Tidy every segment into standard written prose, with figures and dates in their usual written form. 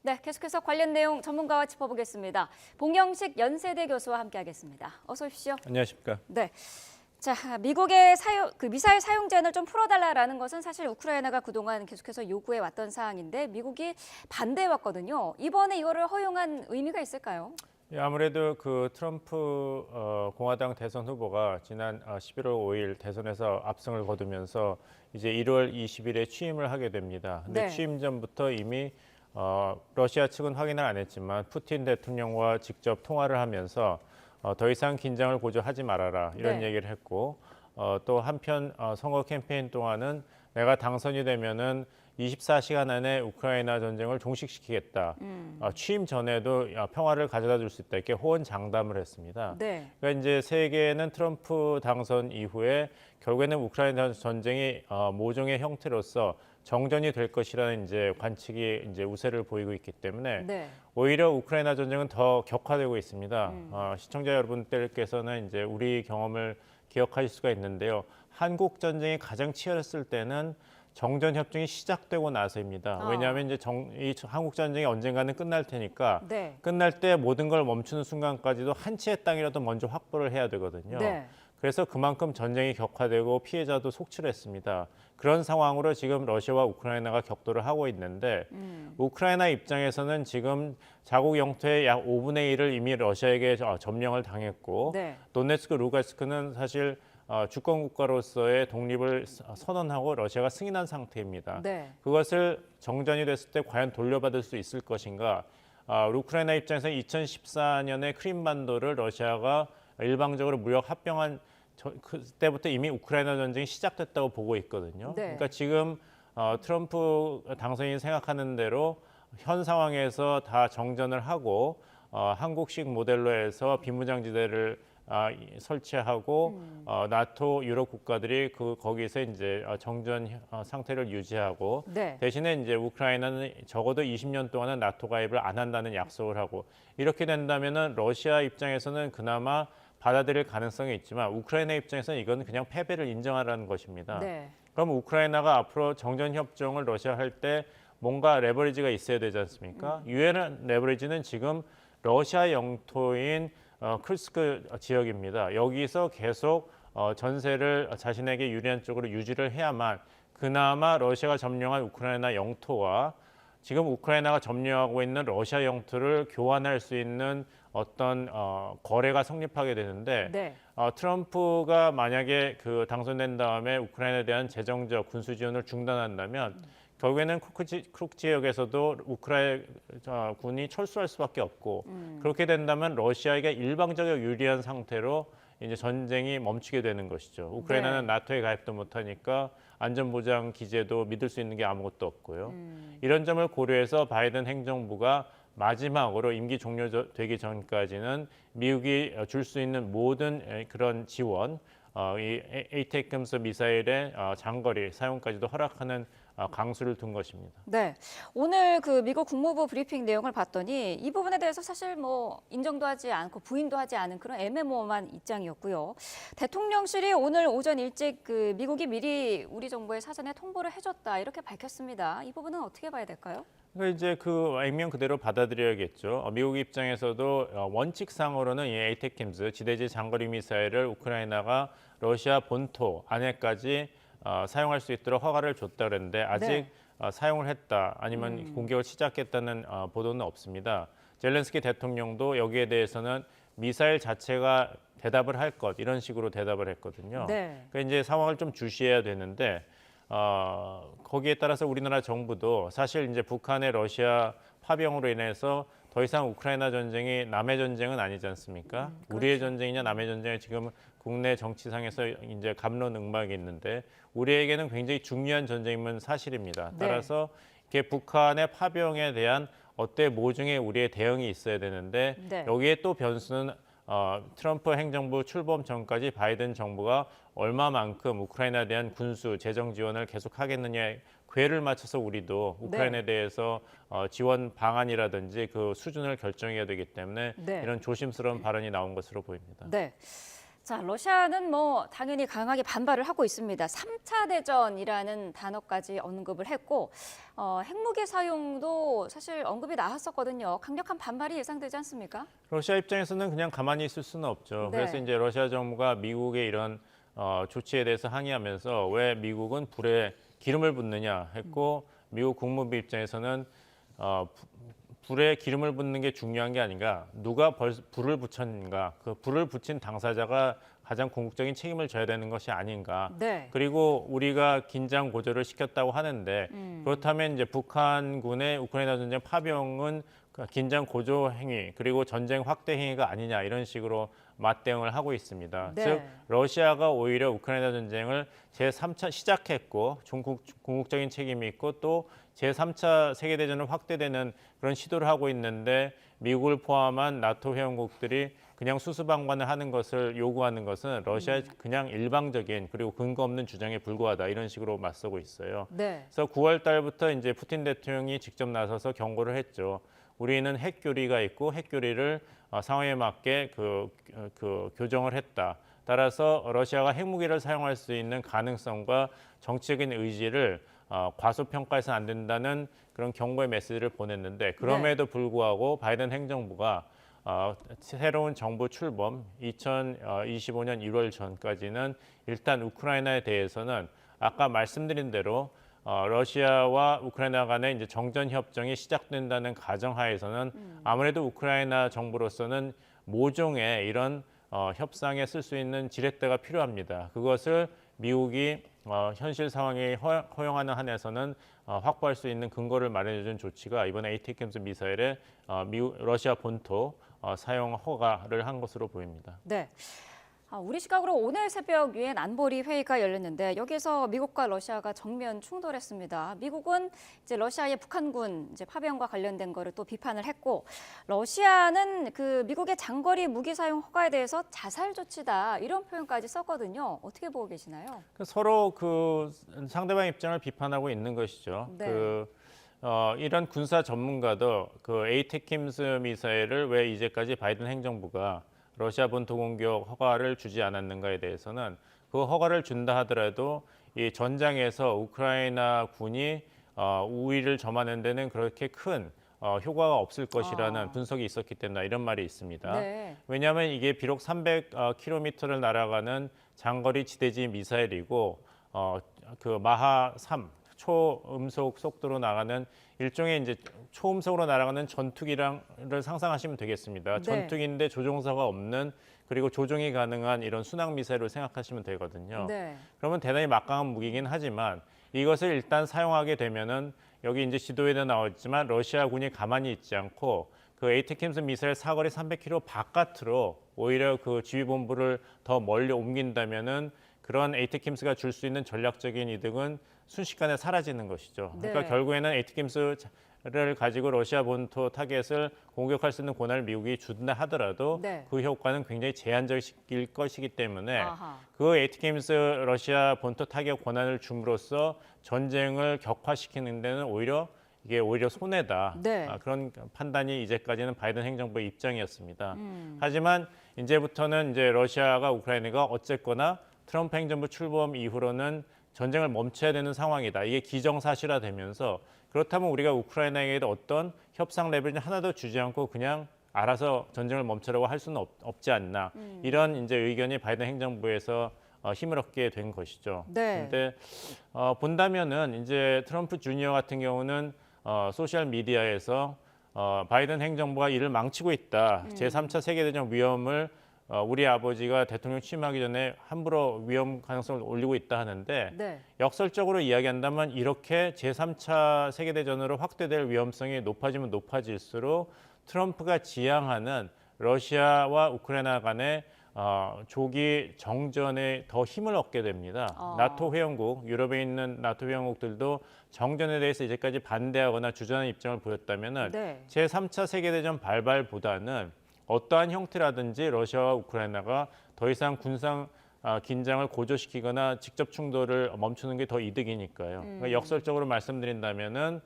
네, 계속해서 관련 내용 전문가와 짚어보겠습니다. 봉영식 연세대 교수와 함께하겠습니다. 어서 오십시오. 안녕하십니까. 네. 자, 미국의 미사일 사용 제한을 좀 풀어달라라는 것은 사실 우크라이나가 그동안 계속해서 요구해 왔던 사항인데 미국이 반대해 왔거든요. 이번에 이거를 허용한 의미가 있을까요? 예, 아무래도 그 트럼프 공화당 대선 후보가 지난 11월 5일 대선에서 압승을 거두면서 이제 1월 20일에 취임을 하게 됩니다. 근데 네. 취임 전부터 이미 러시아 측은 확인을 안 했지만 푸틴 대통령과 직접 통화를 하면서 더 이상 긴장을 고조하지 말아라 이런 네. 얘기를 했고 또 한편 선거 캠페인 동안은 내가 당선이 되면은 24시간 안에 우크라이나 전쟁을 종식시키겠다. 취임 전에도 평화를 가져다 줄 수 있다 이렇게 호언장담을 했습니다. 네. 그러니까 이제 세계는 트럼프 당선 이후에 결국에는 우크라이나 전쟁이 모종의 형태로서 정전이 될 것이라는 이제 관측이 이제 우세를 보이고 있기 때문에 네. 오히려 우크라이나 전쟁은 더 격화되고 있습니다. 시청자 여러분들께서는 이제 우리 경험을 기억하실 수가 있는데요. 한국 전쟁이 가장 치열했을 때는 정전 협정이 시작되고 나서입니다. 왜냐하면 이제 이 한국 전쟁이 언젠가는 끝날 테니까 네. 끝날 때 모든 걸 멈추는 순간까지도 한 채의 땅이라도 먼저 확보를 해야 되거든요. 네. 그래서 그만큼 전쟁이 격화되고 피해자도 속출했습니다. 그런 상황으로 지금 러시아와 우크라이나가 격돌을 하고 있는데 우크라이나 입장에서는 지금 자국 영토의 약 5분의 1을 이미 러시아에게 점령을 당했고 네. 도네츠크, 루가스크는 사실 주권 국가로서의 독립을 선언하고 러시아가 승인한 상태입니다. 네. 그것을 정전이 됐을 때 과연 돌려받을 수 있을 것인가? 우크라이나 입장에서 2014년에 크림반도를 러시아가 일방적으로 무력 합병한 그때부터 이미 우크라이나 전쟁이 시작됐다고 보고 있거든요. 네. 그러니까 지금 트럼프 당선인이 생각하는 대로 현 상황에서 다 정전을 하고 한국식 모델로 해서 비무장지대를 설치하고 나토 유럽 국가들이 거기서 이제 정전 상태를 유지하고 네. 대신에 이제 우크라이나는 적어도 20년 동안은 나토 가입을 안 한다는 약속을 하고 이렇게 된다면은 러시아 입장에서는 그나마 받아들일 가능성이 있지만 우크라이나 입장에서는 이건 그냥 패배를 인정하라는 것입니다. 네. 그럼 우크라이나가 앞으로 정전 협정을 러시아 할 때 뭔가 레버리지가 있어야 되지 않습니까? 유엔 레버리지는 지금 러시아 영토인 크루스크 지역입니다. 여기서 계속 전세를 자신에게 유리한 쪽으로 유지를 해야만 그나마 러시아가 점령한 우크라이나 영토와 지금 우크라이나가 점령하고 있는 러시아 영토를 교환할 수 있는 어떤 거래가 성립하게 되는데 네. 트럼프가 만약에 그 당선된 다음에 우크라이나에 대한 재정적 군수 지원을 중단한다면 결국에는 크루크 지역에서도 우크라이나 군이 철수할 수밖에 없고 그렇게 된다면 러시아에게 일방적으로 유리한 상태로 이제 전쟁이 멈추게 되는 것이죠. 우크라이나는 네. 나토에 가입도 못하니까 안전보장 기제도 믿을 수 있는 게 아무것도 없고요. 이런 점을 고려해서 바이든 행정부가 마지막으로 임기 종료되기 전까지는 미국이 줄 수 있는 모든 그런 지원, 이 에이테크스 미사일의 장거리 사용까지도 허락하는 강수를 둔 것입니다. 네, 오늘 그 미국 국무부 브리핑 내용을 봤더니 이 부분에 대해서 사실 뭐 인정도 하지 않고 부인도 하지 않은 그런 애매모호한 입장이었고요. 대통령실이 오늘 오전 일찍 그 미국이 미리 우리 정부에 사전에 통보를 해줬다 이렇게 밝혔습니다. 이 부분은 어떻게 봐야 될까요? 그러니까 이제 그 액면 그대로 받아들여야겠죠. 미국 입장에서도 원칙상으로는 이 에이테크스 지대지 장거리 미사일을 우크라이나가 러시아 본토 안에까지 사용할 수 있도록 허가를 줬다 그랬는데 아직 네. 사용을 했다 아니면 공격을 시작했다는 보도는 없습니다. 젤렌스키 대통령도 여기에 대해서는 미사일 자체가 대답을 할 것 이런 식으로 대답을 했거든요. 네. 그러니까 이제 상황을 좀 주시해야 되는데 거기에 따라서 우리나라 정부도 사실 이제 북한의 러시아 파병으로 인해서 더 이상 우크라이나 전쟁이 남의 전쟁은 아니지 않습니까? 우리의 전쟁이냐 남의 전쟁이 지금 국내 정치상에서 이제 갑론응박이 있는데 우리에게는 굉장히 중요한 전쟁임은 사실입니다. 네. 따라서 이게 북한의 파병에 대한 어때 모종의 우리의 대응이 있어야 되는데 네. 여기에 또 변수는 트럼프 행정부 출범 전까지 바이든 정부가 얼마만큼 우크라이나에 대한 군수 재정 지원을 계속하겠느냐에 궤를 맞춰서 우리도 우크라이나에 대해서 지원 방안이라든지 그 수준을 결정해야 되기 때문에 네. 이런 조심스러운 발언이 나온 것으로 보입니다. 네. 자, 러시아는 뭐 당연히 강하게 반발을 하고 있습니다. 3차 대전이라는 단어까지 언급을 했고 핵무기 사용도 사실 언급이 나왔었거든요. 강력한 반발이 예상되지 않습니까? 러시아 입장에서는 그냥 가만히 있을 수는 없죠. 네. 그래서 이제 러시아 정부가 미국의 이런 조치에 대해서 항의하면서 왜 미국은 불에 기름을 붓느냐 했고 미국 국무부 입장에서는 불에 기름을 붓는 게 중요한 게 아닌가, 누가 불을 붙였는가, 그 불을 붙인 당사자가 가장 궁극적인 책임을 져야 되는 것이 아닌가. 네. 그리고 우리가 긴장 고조를 시켰다고 하는데 그렇다면 이제 북한군의 우크라이나 전쟁 파병은 그 긴장 고조 행위 그리고 전쟁 확대 행위가 아니냐 이런 식으로 맞대응을 하고 있습니다. 네. 즉 러시아가 오히려 우크라이나 전쟁을 제3차 시작했고 궁극적인 책임이 있고 또 제3차 세계대전을 확대되는 그런 시도를 하고 있는데 미국을 포함한 나토 회원국들이 그냥 수수방관을 하는 것을 요구하는 것은 러시아의 그냥 일방적인 그리고 근거 없는 주장에 불과하다 이런 식으로 맞서고 있어요. 네. 그래서 9월 달부터 이제 푸틴 대통령이 직접 나서서 경고를 했죠. 우리는 핵교리가 있고 핵교리를 상황에 맞게 그 교정을 했다. 따라서 러시아가 핵무기를 사용할 수 있는 가능성과 정치적인 의지를 과소평가해서는 안 된다는 그런 경고의 메시지를 보냈는데 그럼에도 불구하고 바이든 행정부가 새로운 정부 출범 2025년 1월 전까지는 일단 우크라이나에 대해서는 아까 말씀드린 대로 러시아와 우크라이나 간의 이제 정전 협정이 시작된다는 가정하에서는 아무래도 우크라이나 정부로서는 모종의 이런 협상에 쓸 수 있는 지렛대가 필요합니다. 그것을 미국이 현실 상황이 허용하는 한에서는 확보할 수 있는 근거를 마련해준 조치가 이번에 ATACMS 미사일의 러시아 본토 사용 허가를 한 것으로 보입니다. 네. 우리 시각으로 오늘 새벽 유엔 안보리 회의가 열렸는데 여기서 미국과 러시아가 정면 충돌했습니다. 미국은 이제 러시아의 북한군 이제 파병과 관련된 거를 또 비판을 했고 러시아는 그 미국의 장거리 무기 사용 허가에 대해서 자살 조치다 이런 표현까지 썼거든요. 어떻게 보고 계시나요? 서로 그 상대방 입장을 비판하고 있는 것이죠. 네. 이런 군사 전문가도 그 에이테킴스 미사일을 왜 이제까지 바이든 행정부가 러시아 본토 공격 허가를 주지 않았는가에 대해서는 그 허가를 준다 하더라도 이 전장에서 우크라이나 군이 우위를 점하는 데는 그렇게 큰 효과가 없을 것이라는 분석이 있었기 때문에 이런 말이 있습니다. 네. 왜냐하면 이게 비록 300km를 날아가는 장거리 지대지 미사일이고 그 마하 3 초음속 속도로 나가는 일종의 이제 초음속으로 날아가는 전투기를 상상하시면 되겠습니다. 네. 전투기인데 조종사가 없는 그리고 조종이 가능한 이런 순항 미사일로 생각하시면 되거든요. 네. 그러면 대단히 막강한 무기긴 하지만 이것을 일단 사용하게 되면은 여기 이제 지도에도 나왔지만 러시아군이 가만히 있지 않고 그 에이테킴스 미사일 사거리 300km 바깥으로 오히려 그 지휘본부를 더 멀리 옮긴다면은 그런 에이테킴스가 줄 수 있는 전략적인 이득은 순식간에 사라지는 것이죠. 그러니까 네. 결국에는 에이테킴스를 가지고 러시아 본토 타겟을 공격할 수 있는 권한을 미국이 준다 하더라도 네. 그 효과는 굉장히 제한적일 것이기 때문에 아하. 그 에이테킴스 러시아 본토 타겟 권한을 줌으로써 전쟁을 격화시키는 데는 이게 오히려 손해다. 네. 그런 판단이 이제까지는 바이든 행정부의 입장이었습니다. 하지만 이제부터는 이제 러시아가 우크라이나가 어쨌거나 트럼프 행정부 출범 이후로는 전쟁을 멈춰야 되는 상황이다. 이게 기정사실화되면서 그렇다면 우리가 우크라이나에게도 어떤 협상 레벨을 하나도 주지 않고 그냥 알아서 전쟁을 멈추라고 할 수는 없지 않나. 이런 이제 의견이 바이든 행정부에서 힘을 얻게 된 것이죠. 네. 근데 본다면은 이제 트럼프 주니어 같은 경우는 소셜 미디어에서 바이든 행정부가 이를 망치고 있다. 제3차 세계대전 위험을 우리 아버지가 대통령 취임하기 전에 함부로 위험 가능성을 올리고 있다 하는데 네. 역설적으로 이야기한다면 이렇게 제3차 세계대전으로 확대될 위험성이 높아지면 높아질수록 트럼프가 지향하는 러시아와 우크라이나 간의 조기 정전에 더 힘을 얻게 됩니다. 나토 회원국, 유럽에 있는 나토 회원국들도 정전에 대해서 이제까지 반대하거나 주저하는 입장을 보였다면은 네. 제3차 세계대전 발발보다는 어떠한 형태라든지 러시아와 우크라이나가 더 이상 군상 긴장을 고조시키거나 직접 충돌을 멈추는 게 더 이득이니까요. 그러니까 역설적으로 말씀드린다면은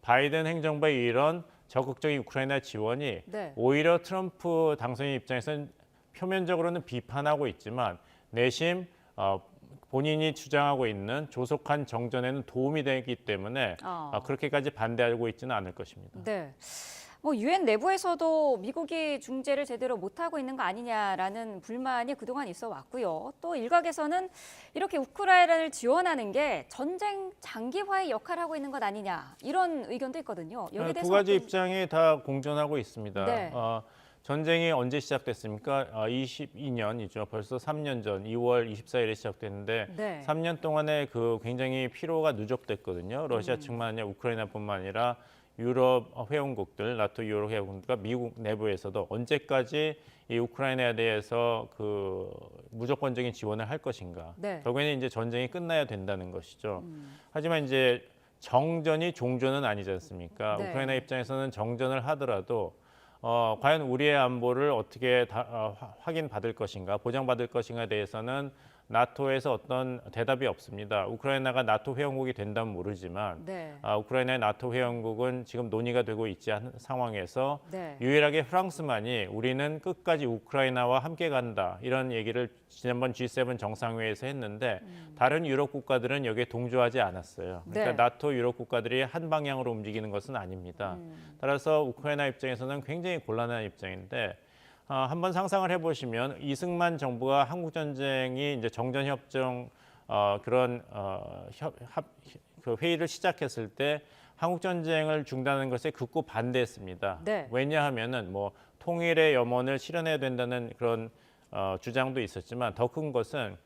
바이든 행정부의 이런 적극적인 우크라이나 지원이 네. 오히려 트럼프 당선인 입장에서는 표면적으로는 비판하고 있지만 내심 본인이 주장하고 있는 조속한 정전에는 도움이 되기 때문에 그렇게까지 반대하고 있지는 않을 것입니다. 네. 뭐 유엔 내부에서도 미국이 중재를 제대로 못하고 있는 거 아니냐라는 불만이 그동안 있어 왔고요. 또 일각에서는 이렇게 우크라이나를 지원하는 게 전쟁 장기화의 역할을 하고 있는 것 아니냐 이런 의견도 있거든요. 여기에 대해서 두 가지 입장이 다 공존하고 있습니다. 네. 전쟁이 언제 시작됐습니까? 22년이죠. 벌써 3년 전 2월 24일에 시작됐는데 네. 3년 동안에 그 굉장히 피로가 누적됐거든요. 러시아 측만 아니라 우크라이나뿐만 아니라 유럽 회원국들, 나토 유럽 회원국들과 미국 내부에서도 언제까지 이 우크라이나에 대해서 그 무조건적인 지원을 할 것인가. 네. 결국에는 이제 전쟁이 끝나야 된다는 것이죠. 하지만 이제 정전이 종전은 아니지 않습니까? 네. 우크라이나 입장에서는 정전을 하더라도 과연 우리의 안보를 어떻게 확인받을 것인가, 보장받을 것인가에 대해서는 나토에서 어떤 대답이 없습니다. 우크라이나가 나토 회원국이 된다면 모르지만 네. 우크라이나의 나토 회원국은 지금 논의가 되고 있지 않은 상황에서 네. 유일하게 프랑스만이 우리는 끝까지 우크라이나와 함께 간다 이런 얘기를 지난번 G7 정상회의에서 했는데 다른 유럽 국가들은 여기에 동조하지 않았어요. 그러니까 네. 나토 유럽 국가들이 한 방향으로 움직이는 것은 아닙니다. 따라서 우크라이나 입장에서는 굉장히 곤란한 입장인데 한번 상상을 해보시면 이승만 정부가 한국 전쟁이 이제 정전 협정 그 회의를 시작했을 때 한국 전쟁을 중단하는 것에 극구 반대했습니다. 네. 왜냐하면은 뭐 통일의 염원을 실현해야 된다는 그런 주장도 있었지만 더 큰 것은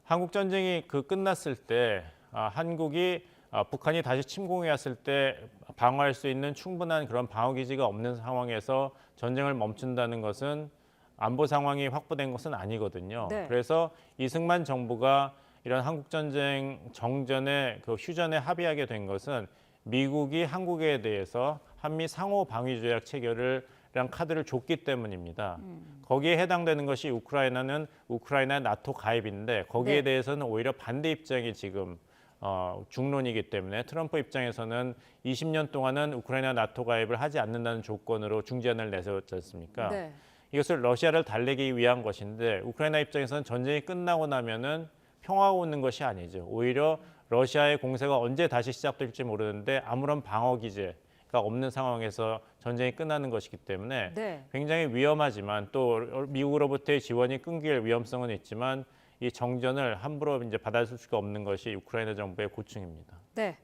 한국 전쟁이 끝났을 때 한국이 북한이 다시 침공해 왔을 때 방어할 수 있는 충분한 그런 방어 기지가 없는 상황에서 전쟁을 멈춘다는 것은 안보 상황이 확보된 것은 아니거든요. 네. 그래서 이승만 정부가 이런 한국 전쟁 정전의 그 휴전에 합의하게 된 것은 미국이 한국에 대해서 한미 상호 방위 조약 체결을 란 카드를 줬기 때문입니다. 거기에 해당되는 것이 우크라이나는 우크라이나 나토 가입인데 거기에 네. 대해서는 오히려 반대 입장이 지금 중론이기 때문에 트럼프 입장에서는 20년 동안은 우크라이나 나토 가입을 하지 않는다는 조건으로 중재안을 내세웠지 않습니까? 네. 이것을 러시아를 달래기 위한 것인데 우크라이나 입장에서는 전쟁이 끝나고 나면은 평화가 오는 것이 아니죠. 오히려 러시아의 공세가 언제 다시 시작될지 모르는데 아무런 방어 기제가 없는 상황에서 전쟁이 끝나는 것이기 때문에 네. 굉장히 위험하지만 또 미국으로부터의 지원이 끊길 위험성은 있지만 이 정전을 함부로 이제 받아줄 수가 없는 것이 우크라이나 정부의 고충입니다. 네.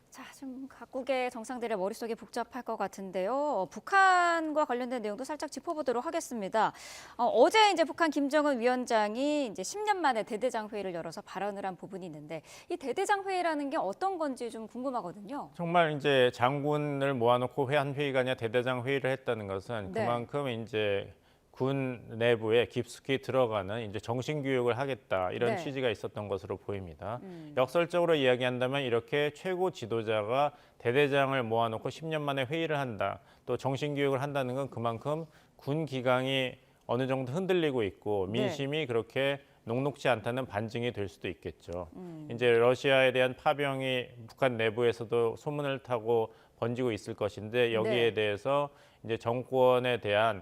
자, 좀 각국의 정상들의 머릿속이 복잡할 것 같은데요. 북한과 관련된 내용도 살짝 짚어보도록 하겠습니다. 어제 이제 북한 김정은 위원장이 이제 10년 만에 대대장 회의를 열어서 발언을 한 부분이 있는데 이 대대장 회의라는 게 어떤 건지 좀 궁금하거든요. 정말 이제 장군을 모아놓고 한 회의가 아니라 대대장 회의를 했다는 것은 네. 그만큼 이제 군 내부에 깊숙이 들어가는 이제 정신 교육을 하겠다 이런 네. 취지가 있었던 것으로 보입니다. 역설적으로 이야기한다면 이렇게 최고 지도자가 대대장을 모아놓고 10년 만에 회의를 한다, 또 정신 교육을 한다는 건 그만큼 군 기강이 어느 정도 흔들리고 있고 민심이 그렇게 녹록지 않다는 반증이 될 수도 있겠죠. 이제 러시아에 대한 파병이 북한 내부에서도 소문을 타고 번지고 있을 것인데 여기에 네. 대해서 이제 정권에 대한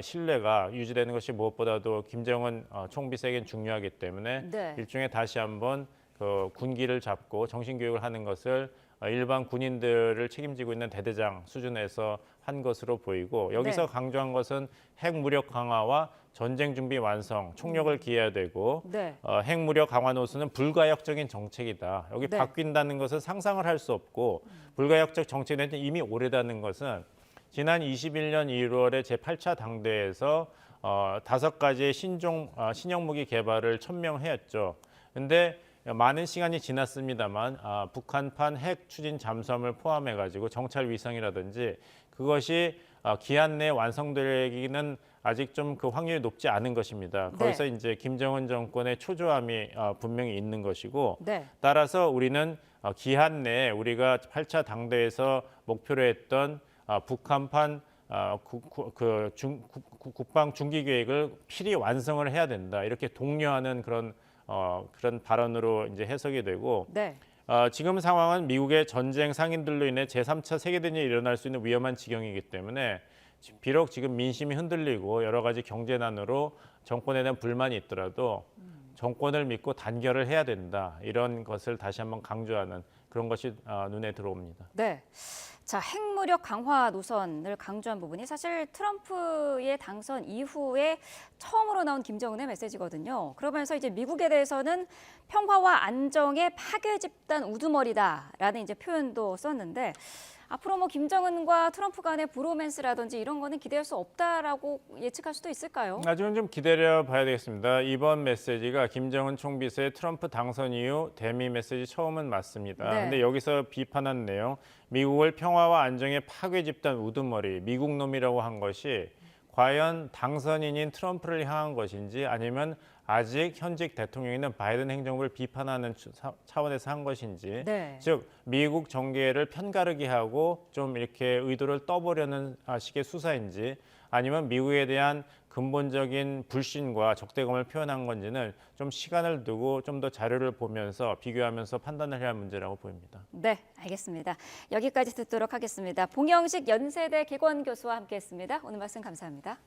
신뢰가 유지되는 것이 무엇보다도 김정은 총비서에겐 중요하기 때문에 네. 일종의 다시 한번 그 군기를 잡고 정신 교육을 하는 것을 일반 군인들을 책임지고 있는 대대장 수준에서 한 것으로 보이고 여기서 네. 강조한 것은 핵 무력 강화와 전쟁 준비 완성, 총력을 기해야 되고 네. 핵 무력 강화 노선은 불가역적인 정책이다. 여기 네. 바뀐다는 것은 상상을 할 수 없고 불가역적 정책은 이미 오래다는 것은 지난 21년 1월에 제8차 당대에서 5가지의 신형 무기 개발을 천명했죠. 근데 많은 시간이 지났습니다만 북한판 핵 추진 잠수함을 포함해가지고 정찰 위성이라든지 그것이 기한 내에 완성되기는 아직 좀 그 확률이 높지 않은 것입니다. 네. 거기서 이제 김정은 정권의 초조함이 분명히 있는 것이고 네. 따라서 우리는 기한 내에 우리가 8차 당대에서 목표로 했던 북한판 국방 중기 계획을 필히 완성을 해야 된다. 이렇게 독려하는 그런 발언으로 이제 해석이 되고 네. 지금 상황은 미국의 전쟁 상인들로 인해 제3차 세계대전이 일어날 수 있는 위험한 지경이기 때문에 비록 지금 민심이 흔들리고 여러 가지 경제난으로 정권에 대한 불만이 있더라도 정권을 믿고 단결을 해야 된다. 이런 것을 다시 한번 강조하는 그런 것이 눈에 들어옵니다. 네. 자, 핵무력 강화 노선을 강조한 부분이 사실 트럼프의 당선 이후에 처음으로 나온 김정은의 메시지거든요. 그러면서 이제 미국에 대해서는 평화와 안정의 파괴 집단 우두머리다라는 이제 표현도 썼는데 앞으로 뭐 김정은과 트럼프 간의 브로맨스라든지 이런 거는 기대할 수 없다라고 예측할 수도 있을까요? 아직은 좀 기다려 봐야 되겠습니다. 이번 메시지가 김정은 총비서의 트럼프 당선 이후 대미 메시지 처음은 맞습니다. 네. 근데 여기서 비판한 내용, 미국을 평화와 안정의 파괴 집단 우두머리, 미국 놈이라고 한 것이 과연 당선인인 트럼프를 향한 것인지 아니면 아직 현직 대통령인 바이든 행정부를 비판하는 차원에서 한 것인지, 네. 즉 미국 정계를 편가르게 하고 좀 이렇게 의도를 떠보려는 식의 수사인지 아니면 미국에 대한 근본적인 불신과 적대감을 표현한 건지는 좀 시간을 두고 좀 더 자료를 보면서 비교하면서 판단을 해야 할 문제라고 보입니다. 네, 알겠습니다. 여기까지 듣도록 하겠습니다. 봉영식 연세대 개건 교수와 함께했습니다. 오늘 말씀 감사합니다.